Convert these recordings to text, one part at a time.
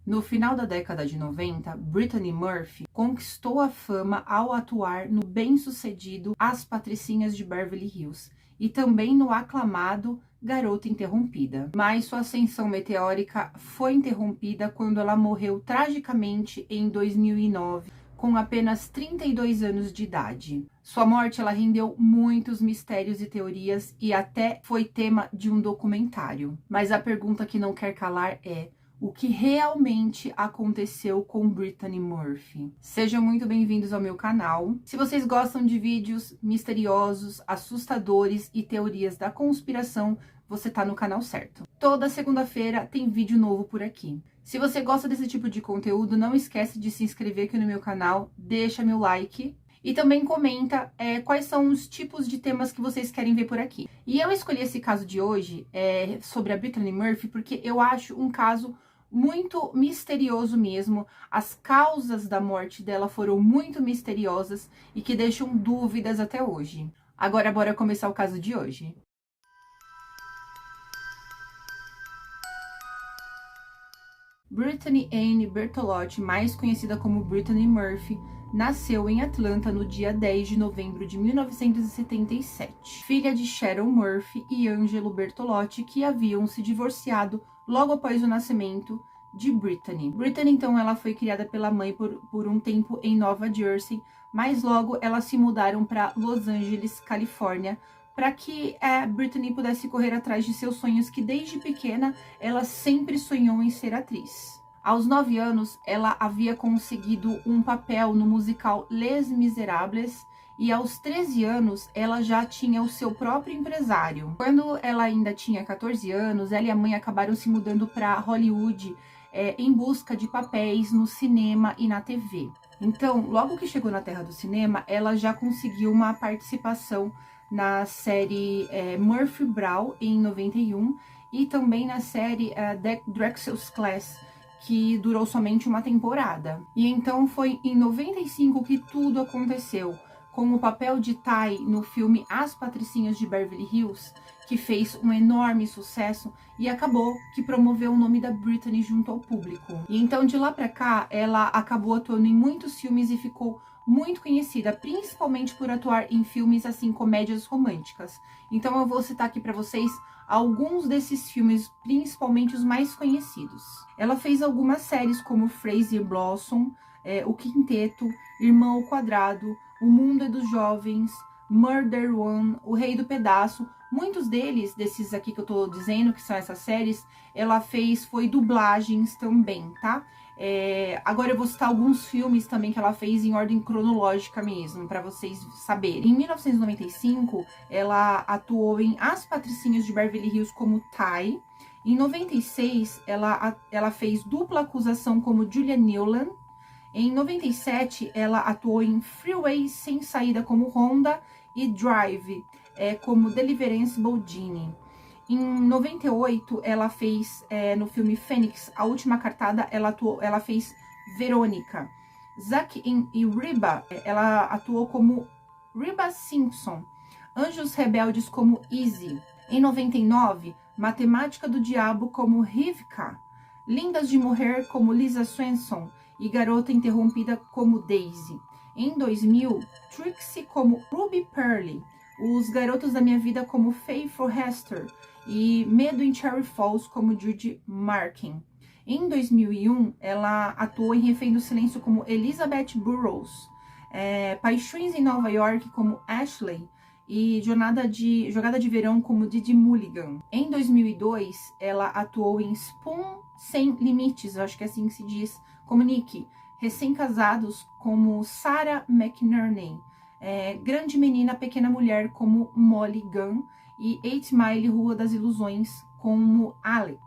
No final da década de 90, Brittany Murphy conquistou a fama ao atuar no bem-sucedido As Patricinhas de Beverly Hills e também no aclamado Garota Interrompida. Mas sua ascensão meteórica foi interrompida quando ela morreu tragicamente em 2009, com apenas 32 anos de idade. Sua morte ela rendeu muitos mistérios e teorias e até foi tema de um documentário. Mas a pergunta que não quer calar é: o que realmente aconteceu com Brittany Murphy? Sejam muito bem-vindos ao meu canal. Se vocês gostam de vídeos misteriosos, assustadores e teorias da conspiração, você tá no canal certo. Toda segunda-feira tem vídeo novo por aqui. Se você gosta desse tipo de conteúdo, não esquece de se inscrever aqui no meu canal, deixa meu like e também comenta quais são os tipos de temas que vocês querem ver por aqui. E eu escolhi esse caso de hoje sobre a Brittany Murphy porque eu acho um caso muito misterioso mesmo. As causas da morte dela foram muito misteriosas e que deixam dúvidas até hoje. Agora bora começar o caso de hoje. Brittany Anne Bertolotti, mais conhecida como Brittany Murphy, nasceu em Atlanta no dia 10 de novembro de 1977. Filha de Sharon Murphy e Angelo Bertolotti, que haviam se divorciado logo após o nascimento de Brittany. Brittany, então, ela foi criada pela mãe por um tempo em Nova Jersey, mas logo elas se mudaram para Los Angeles, Califórnia, para que Brittany pudesse correr atrás de seus sonhos, que desde pequena ela sempre sonhou em ser atriz. Aos 9 anos, ela havia conseguido um papel no musical Les Miserables e aos 13 anos ela já tinha o seu próprio empresário. Quando ela ainda tinha 14 anos, ela e a mãe acabaram se mudando para Hollywood em busca de papéis no cinema e na TV. Então, logo que chegou na terra do cinema, ela já conseguiu uma participação na série Murphy Brown em 91 e também na série Drexel's Class, que durou somente uma temporada. E então foi em 95 que tudo aconteceu, com o papel de Ty no filme As Patricinhas de Beverly Hills, que fez um enorme sucesso e acabou que promoveu o nome da Brittany junto ao público. E então de lá pra cá, ela acabou atuando em muitos filmes e ficou muito conhecida, principalmente por atuar em filmes assim, comédias românticas. Então eu vou citar aqui para vocês alguns desses filmes, principalmente os mais conhecidos. Ela fez algumas séries como Crazy Blossom, O Quinteto, Irmão ao Quadrado, O Mundo é dos Jovens, Murder One, O Rei do Pedaço. Muitos desses aqui que eu tô dizendo, que são essas séries, ela foi dublagens também, tá? Agora eu vou citar alguns filmes também que ela fez em ordem cronológica mesmo, para vocês saberem. Em 1995, ela atuou em As Patricinhas de Beverly Hills como Ty. Em 96, ela fez Dupla Acusação como Julia Newland. Em 97, ela atuou em Freeway Sem Saída como Honda e Drive como Deliverance Boldini. Em 98, ela fez no filme Fênix, A Última Cartada, ela fez Verônica. Zack e Reba, ela atuou como Reba Simpson. Anjos Rebeldes como Izzy. Em 99, Matemática do Diabo como Rivka. Lindas de Morrer como Lisa Swanson e Garota Interrompida como Daisy. Em 2000, Trixie como Ruby Pearly. Os Garotos da Minha Vida como Faye Forrester e Medo em Cherry Falls como Judy Markin. Em 2001, ela atuou em Refém do Silêncio como Elizabeth Burrows, Paixões em Nova York como Ashley e Jogada de Verão como Didi Mulligan. Em 2002, ela atuou em Spoon Sem Limites, acho que é assim que se diz, como Nikki, Recém-Casados como Sarah McNerney, Grande Menina, Pequena Mulher como Molly Gunn e 8 Mile, Rua das Ilusões como Alex.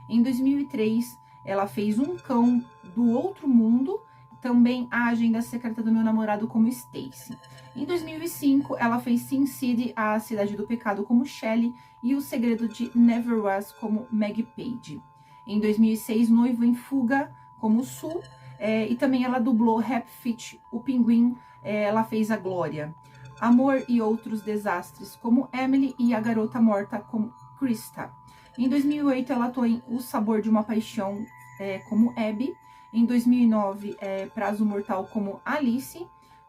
Em 2003, ela fez Um Cão do Outro Mundo, também A Agenda Secreta do Meu Namorado como Stacy. Em 2005, ela fez Sin City, A Cidade do Pecado como Shelley e O Segredo de Never Was como Maggie Page. Em 2006, Noivo em Fuga como Sue, e também ela dublou Happy Feet, o Pinguim, ela fez a Glória. Amor e Outros Desastres como Emily e A Garota Morta como Krista. Em 2008, ela atuou em O Sabor de uma Paixão como Abby. Em 2009, Prazo Mortal como Alice.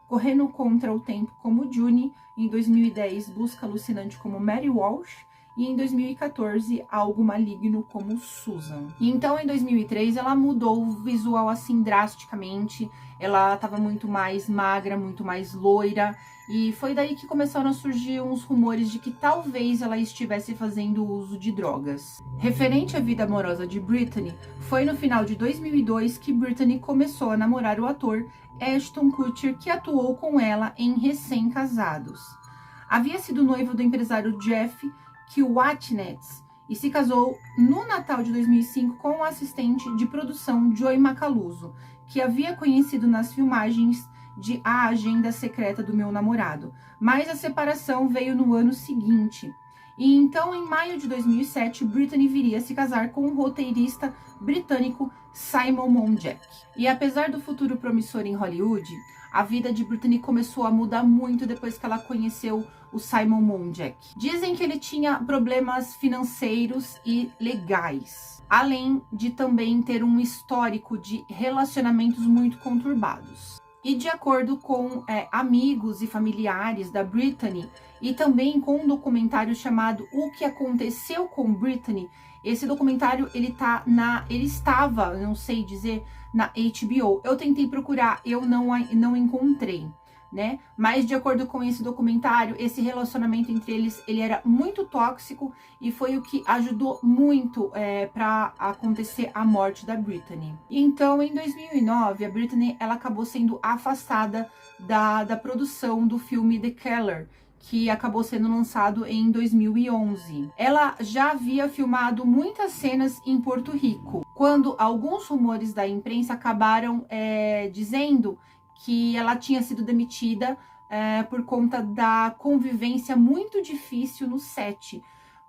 Correndo Contra o Tempo como June. Em 2010, Busca Alucinante como Mary Walsh. E em 2014, Algo Maligno como Susan. E então, em 2003, ela mudou o visual assim drasticamente. Ela tava muito mais magra, muito mais loira. E foi daí que começaram a surgir uns rumores de que talvez ela estivesse fazendo uso de drogas. Referente à vida amorosa de Britney, foi no final de 2002 que Britney começou a namorar o ator Ashton Kutcher, que atuou com ela em Recém-Casados. Havia sido noivo do empresário Jeff Kiwatnets e se casou no Natal de 2005 com o assistente de produção Joey Macaluso, que havia conhecido nas filmagens de A Agenda Secreta do Meu Namorado, mas a separação veio no ano seguinte. E então, em maio de 2007, Britney viria se casar com o roteirista britânico Simon Monjack. E apesar do futuro promissor em Hollywood, a vida de Britney começou a mudar muito depois que ela conheceu o Simon Monjack. Dizem que ele tinha problemas financeiros e legais, além de também ter um histórico de relacionamentos muito conturbados. E de acordo com amigos e familiares da Britney, e também com um documentário chamado O que Aconteceu com Britney, esse documentário ele estava, não sei dizer, na HBO. Eu tentei procurar, eu não encontrei, né? Mas de acordo com esse documentário, esse relacionamento entre eles, ele era muito tóxico e foi o que ajudou muito para acontecer a morte da Britney. Então, em 2009, a Britney ela acabou sendo afastada da produção do filme The Killer, que acabou sendo lançado em 2011. Ela já havia filmado muitas cenas em Porto Rico, quando alguns rumores da imprensa acabaram dizendo que ela tinha sido demitida por conta da convivência muito difícil no set,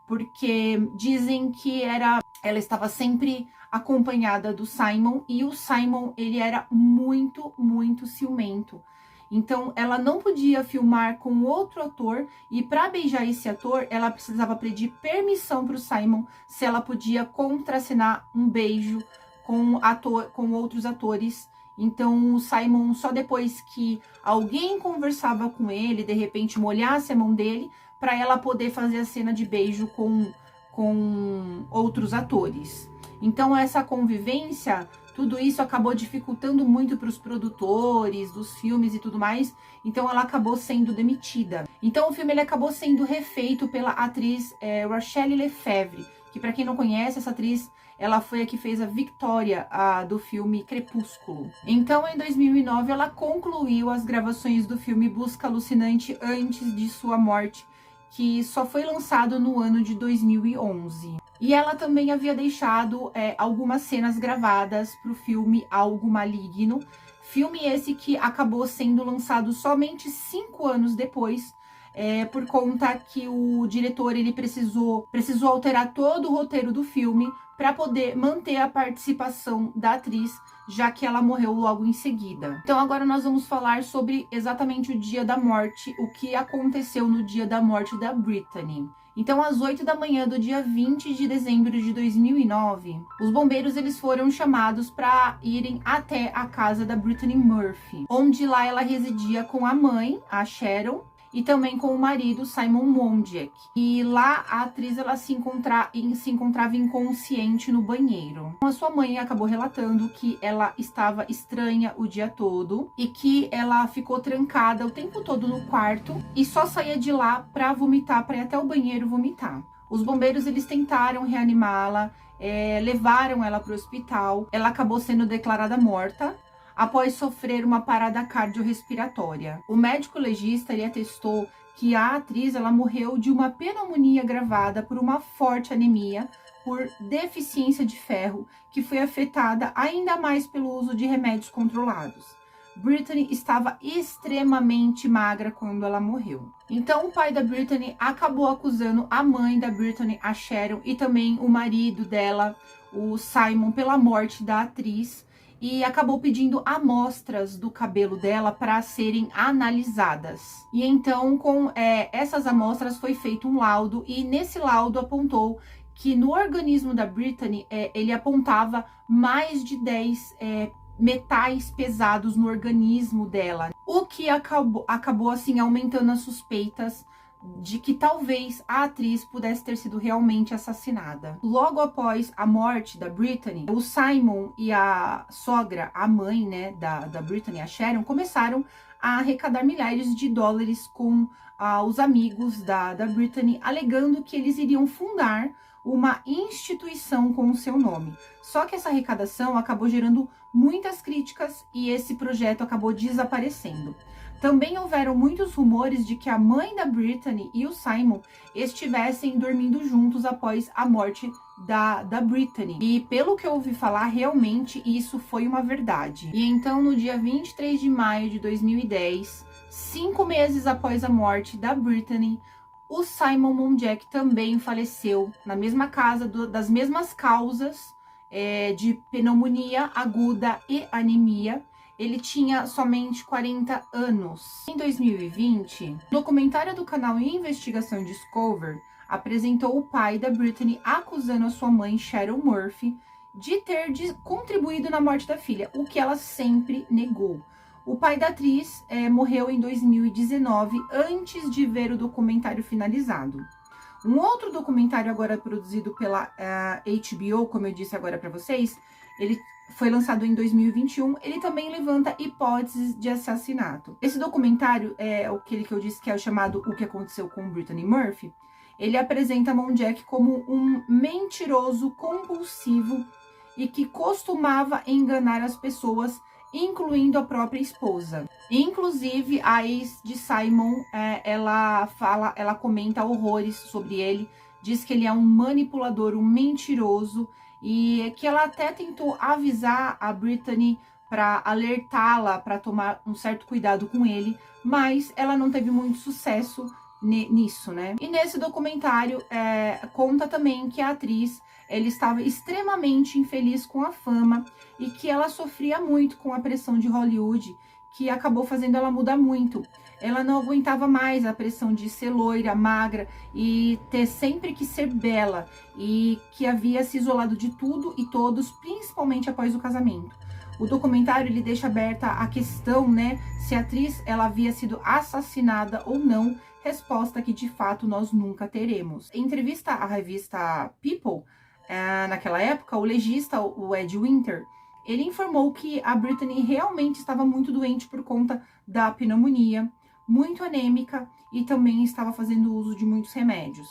porque dizem que ela estava sempre acompanhada do Simon, e o Simon ele era muito, muito ciumento. Então, ela não podia filmar com outro ator, e para beijar esse ator, ela precisava pedir permissão para o Simon se ela podia contracenar um beijo com outros atores. Então, o Simon, só depois que alguém conversava com ele, de repente molhasse a mão dele, para ela poder fazer a cena de beijo com outros atores. Então, essa convivência, tudo isso acabou dificultando muito para os produtores dos filmes e tudo mais. Então, ela acabou sendo demitida. Então, o filme ele acabou sendo refeito pela atriz Rachelle Lefevre, que, para quem não conhece, essa atriz, ela foi a que fez a Victoria do filme Crepúsculo. Então, em 2009, ela concluiu as gravações do filme Busca Alucinante antes de sua morte, que só foi lançado no ano de 2011. E ela também havia deixado algumas cenas gravadas para o filme Algo Maligno, filme esse que acabou sendo lançado somente 5 anos depois, por conta que o diretor ele precisou alterar todo o roteiro do filme para poder manter a participação da atriz, já que ela morreu logo em seguida. Então agora nós vamos falar sobre exatamente o dia da morte, o que aconteceu no dia da morte da Britney. Então, às 8 da manhã do dia 20 de dezembro de 2009, os bombeiros eles foram chamados para irem até a casa da Britney Murphy, onde lá ela residia com a mãe, a Sharon, e também com o marido, Simon Monjack. E lá a atriz ela se encontrava inconsciente no banheiro. A sua mãe acabou relatando que ela estava estranha o dia todo e que ela ficou trancada o tempo todo no quarto e só saía de lá para vomitar, para ir até o banheiro vomitar. Os bombeiros eles tentaram reanimá-la, levaram ela para o hospital. Ela acabou sendo declarada morta após sofrer uma parada cardiorrespiratória. O médico legista ele atestou que a atriz ela morreu de uma pneumonia agravada por uma forte anemia por deficiência de ferro, que foi afetada ainda mais pelo uso de remédios controlados. Britney estava extremamente magra quando ela morreu. Então o pai da Britney acabou acusando a mãe da Britney, a Sharon, e também o marido dela, o Simon, pela morte da atriz, e acabou pedindo amostras do cabelo dela para serem analisadas. E então, com essas amostras, foi feito um laudo, e nesse laudo apontou que no organismo da Brittany, ele apontava mais de 10 metais pesados no organismo dela, o que acabou assim aumentando as suspeitas de que talvez a atriz pudesse ter sido realmente assassinada. Logo após a morte da Brittany, o Simon e a sogra, a mãe, né, da Brittany, a Sharon, começaram a arrecadar milhares de dólares com os amigos da Brittany, alegando que eles iriam fundar uma instituição com o seu nome. Só que essa arrecadação acabou gerando muitas críticas e esse projeto acabou desaparecendo. Também houveram muitos rumores de que a mãe da Brittany e o Simon estivessem dormindo juntos após a morte da Brittany. E pelo que eu ouvi falar, realmente isso foi uma verdade. E então, no dia 23 de maio de 2010, 5 meses após a morte da Brittany, o Simon Monjack também faleceu na mesma casa, das mesmas causas de pneumonia aguda e anemia. Ele tinha somente 40 anos. Em 2020, o documentário do canal Investigação Discovery apresentou o pai da Brittany acusando a sua mãe, Sharon Murphy, de ter contribuído na morte da filha, o que ela sempre negou. O pai da atriz morreu em 2019, antes de ver o documentário finalizado. Um outro documentário agora produzido pela HBO, como eu disse agora para vocês, ele foi lançado em 2021, ele também levanta hipóteses de assassinato. Esse documentário, aquele que eu disse que é o chamado O que Aconteceu com Brittany Murphy, ele apresenta Monjack como um mentiroso compulsivo e que costumava enganar as pessoas, incluindo a própria esposa. Inclusive, a ex de Simon, ela comenta horrores sobre ele, diz que ele é um manipulador, um mentiroso, e que ela até tentou avisar a Brittany para alertá-la, para tomar um certo cuidado com ele, mas ela não teve muito sucesso nisso, né? E nesse documentário conta também que a atriz ela estava extremamente infeliz com a fama e que ela sofria muito com a pressão de Hollywood, que acabou fazendo ela mudar muito. Ela não aguentava mais a pressão de ser loira, magra e ter sempre que ser bela, e que havia se isolado de tudo e todos, principalmente após o casamento. O documentário ele deixa aberta a questão, né, se a atriz ela havia sido assassinada ou não, resposta que de fato nós nunca teremos. Em entrevista à revista People, naquela época, o legista, o Ed Winter, ele informou que a Brittany realmente estava muito doente por conta da pneumonia, muito anêmica e também estava fazendo uso de muitos remédios.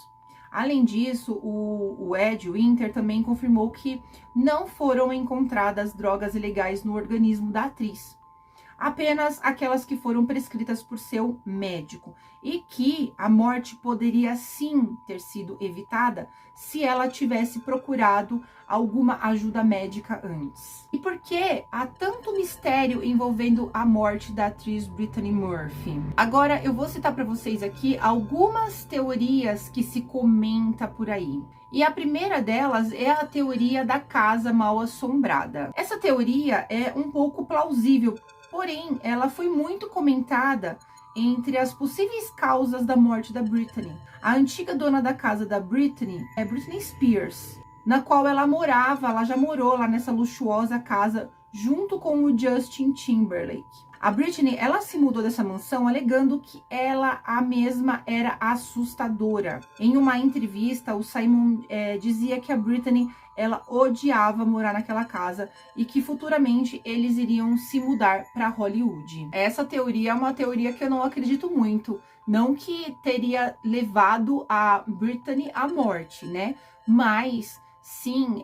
Além disso, o Ed Winter também confirmou que não foram encontradas drogas ilegais no organismo da atriz, apenas aquelas que foram prescritas por seu médico, e que a morte poderia sim ter sido evitada se ela tivesse procurado alguma ajuda médica antes. E por que há tanto mistério envolvendo a morte da atriz Brittany Murphy? Agora eu vou citar para vocês aqui algumas teorias que se comenta por aí. E a primeira delas é a teoria da casa mal assombrada. Essa teoria é um pouco plausível, porém, ela foi muito comentada entre as possíveis causas da morte da Brittany. A antiga dona da casa da Brittany é Britney Spears, na qual ela já morou lá nessa luxuosa casa junto com o Justin Timberlake. A Brittany, ela se mudou dessa mansão alegando que ela a mesma era assustadora. Em uma entrevista, o Simon dizia que a Brittany ela odiava morar naquela casa e que futuramente eles iriam se mudar para Hollywood. Essa teoria é uma teoria que eu não acredito muito. Não que teria levado a Brittany à morte, né? Mas sim,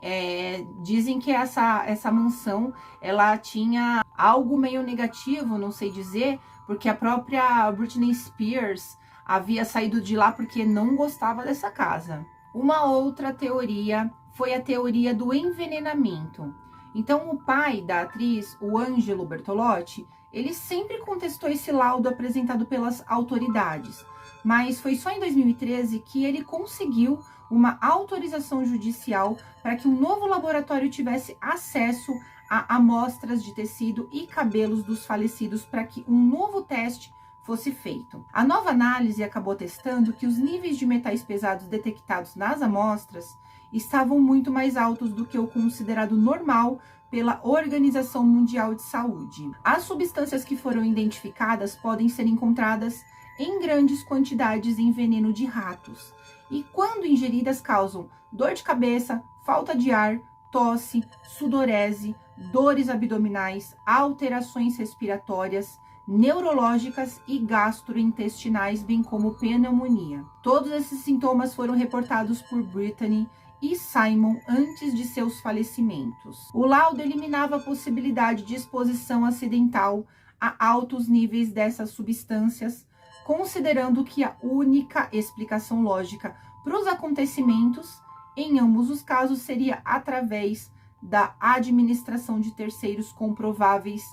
dizem que essa mansão ela tinha algo meio negativo, não sei dizer, porque a própria Britney Spears havia saído de lá porque não gostava dessa casa. Uma outra teoria foi a teoria do envenenamento. Então, o pai da atriz, o Angelo Bertolotti, ele sempre contestou esse laudo apresentado pelas autoridades, mas foi só em 2013 que ele conseguiu uma autorização judicial para que um novo laboratório tivesse acesso a amostras de tecido e cabelos dos falecidos para que um novo teste fosse feito. A nova análise acabou testando que os níveis de metais pesados detectados nas amostras estavam muito mais altos do que o considerado normal pela Organização Mundial de Saúde. As substâncias que foram identificadas podem ser encontradas em grandes quantidades em veneno de ratos e, quando ingeridas, causam dor de cabeça, falta de ar, tosse, sudorese, dores abdominais, alterações respiratórias, neurológicas e gastrointestinais, bem como pneumonia. Todos esses sintomas foram reportados por Brittany e Simon antes de seus falecimentos. O laudo eliminava a possibilidade de exposição acidental a altos níveis dessas substâncias, considerando que a única explicação lógica para os acontecimentos, em ambos os casos, seria através da administração de terceiros com prováveis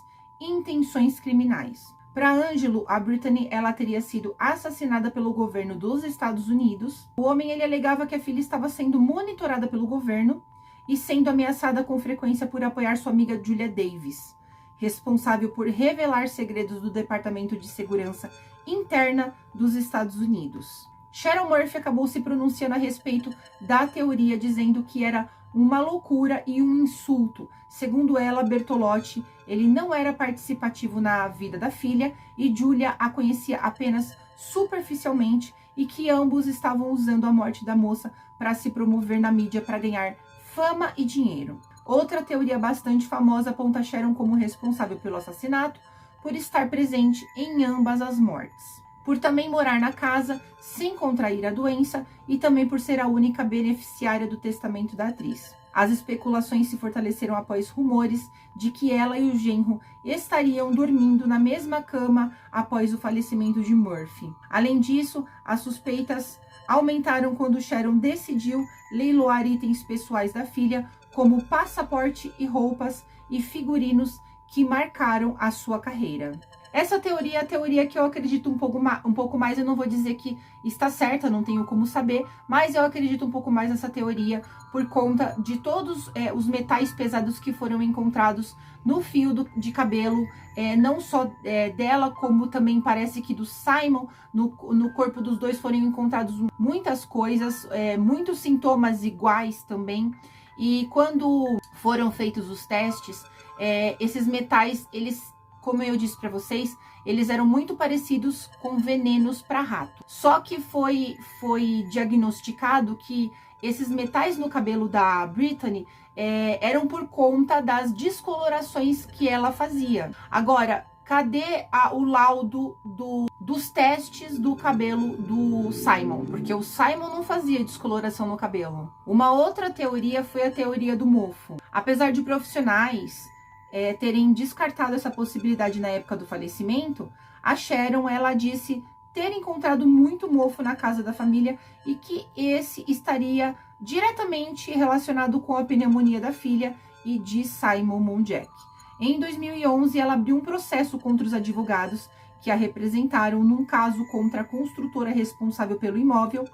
intenções criminais. Para Ângelo, a Brittany, ela teria sido assassinada pelo governo dos Estados Unidos. O homem, ele alegava que a filha estava sendo monitorada pelo governo e sendo ameaçada com frequência por apoiar sua amiga Julia Davis, responsável por revelar segredos do Departamento de Segurança Interna dos Estados Unidos. Sharon Murphy acabou se pronunciando a respeito da teoria, dizendo que era uma loucura e um insulto. Segundo ela, Bertolotti, ele não era participativo na vida da filha e Julia a conhecia apenas superficialmente e que ambos estavam usando a morte da moça para se promover na mídia para ganhar fama e dinheiro. Outra teoria bastante famosa aponta Sharon como responsável pelo assassinato por estar presente em ambas as mortes, por também morar na casa sem contrair a doença e também por ser a única beneficiária do testamento da atriz. As especulações se fortaleceram após rumores de que ela e o genro estariam dormindo na mesma cama após o falecimento de Murphy. Além disso, as suspeitas aumentaram quando Sharon decidiu leiloar itens pessoais da filha, como passaporte e roupas e figurinos que marcaram a sua carreira. Essa teoria é a teoria que eu acredito um pouco mais. Eu não vou dizer que está certa, não tenho como saber, mas eu acredito um pouco mais nessa teoria por conta de todos os metais pesados que foram encontrados no fio de cabelo, não só dela, como também parece que do Simon. No corpo dos dois foram encontrados muitas coisas, muitos sintomas iguais também. E quando foram feitos os testes, esses metais, eles, como eu disse para vocês, eles eram muito parecidos com venenos para rato. Só que foi diagnosticado que esses metais no cabelo da Brittany eram por conta das descolorações que ela fazia. Agora, cadê o laudo dos testes do cabelo do Simon? Porque o Simon não fazia descoloração no cabelo. Uma outra teoria foi a teoria do mofo. Apesar de profissionais terem descartado essa possibilidade na época do falecimento, a Sharon, ela disse ter encontrado muito mofo na casa da família e que esse estaria diretamente relacionado com a pneumonia da filha e de Simon Monjack. Em 2011, ela abriu um processo contra os advogados que a representaram num caso contra a construtora responsável pelo imóvel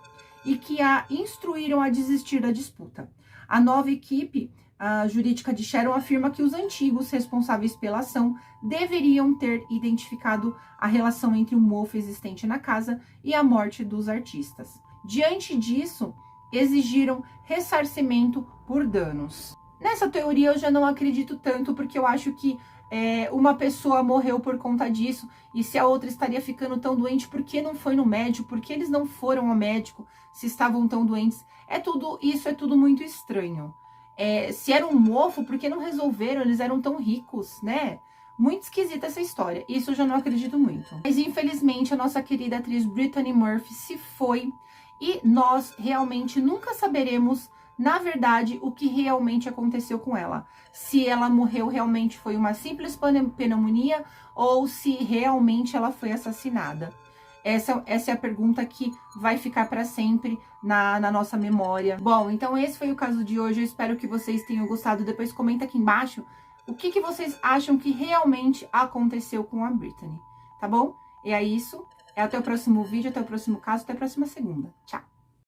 e que a instruíram a desistir da disputa. A nova equipe jurídica de Sharon afirma que os antigos responsáveis pela ação deveriam ter identificado a relação entre o mofo existente na casa e a morte dos artistas. Diante disso, exigiram ressarcimento por danos. Nessa teoria eu já não acredito tanto, porque eu acho que uma pessoa morreu por conta disso, e se a outra estaria ficando tão doente, por que não foi no médico? Por que eles não foram ao médico se estavam tão doentes? Isso é tudo muito estranho. Se era um mofo, por que não resolveram? Eles eram tão ricos, né? Muito esquisita essa história. Isso eu já não acredito muito. Mas infelizmente a nossa querida atriz Brittany Murphy se foi e nós realmente nunca saberemos, na verdade, o que realmente aconteceu com ela. Se ela morreu realmente foi uma simples pneumonia ou se realmente ela foi assassinada. Essa é a pergunta que vai ficar para sempre na nossa memória. Bom, então esse foi o caso de hoje. Eu espero que vocês tenham gostado. Depois comenta aqui embaixo o que vocês acham que realmente aconteceu com a Brittany, tá bom? E é isso. Até o próximo vídeo, até o próximo caso, até a próxima segunda. Tchau!